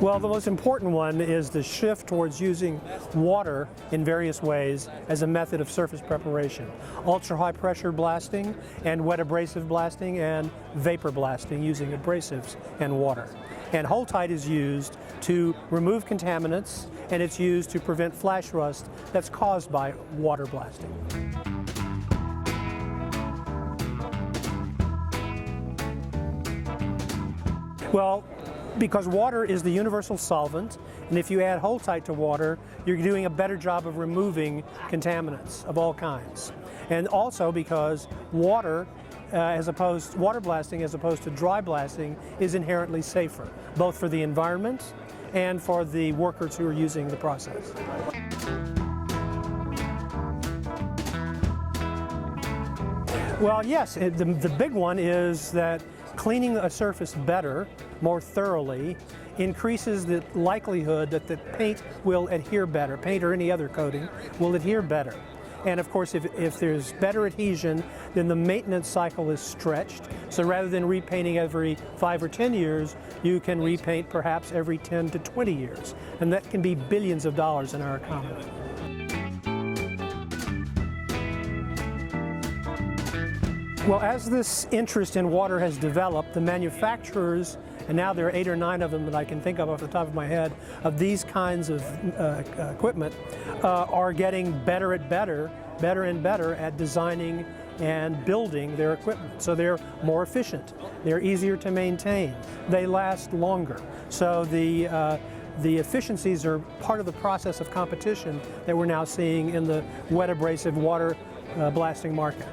Well, the most important one is the shift towards using water in various ways as a method of surface preparation. Ultra-high pressure blasting and wet abrasive blasting and vapor blasting using abrasives and water. And HoldTight is used to remove contaminants, and it's used to prevent flash rust that's caused by water blasting. Well, because water is the universal solvent, and if you add HoldTight to water, you're doing a better job of removing contaminants of all kinds. And also because water blasting as opposed to dry blasting is inherently safer, both for the environment and for the workers who are using the process. Well, yes, the big one is that cleaning a surface better, more thoroughly, increases the likelihood that the paint will adhere better. Paint or any other coating will adhere better. And of course, if there's better adhesion, then the maintenance cycle is stretched. So rather than repainting every 5 or 10 years, you can repaint perhaps every 10 to 20 years. And that can be billions of dollars in our economy. Well, as this interest in water has developed, the manufacturers, and now there are 8 or 9 of them that I can think of off the top of my head, of these kinds of equipment, are getting better and better at designing and building their equipment. So they're more efficient, they're easier to maintain, they last longer. So the efficiencies are part of the process of competition that we're now seeing in the wet abrasive water blasting market.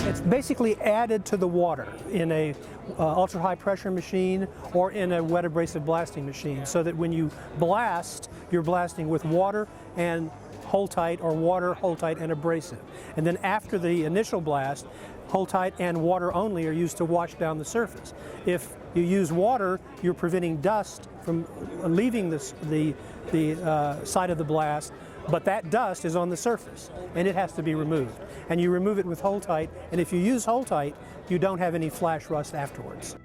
It's basically added to the water in a ultra-high pressure machine or in a wet abrasive blasting machine, so that when you blast, you're blasting with water and HoldTight, or water, HoldTight, and abrasive. And then after the initial blast, HoldTight and water only are used to wash down the surface. If you use water, you're preventing dust from leaving the site of the blast, but that dust is on the surface, and it has to be removed. And you remove it with HoldTight, and if you use HoldTight, you don't have any flash rust afterwards.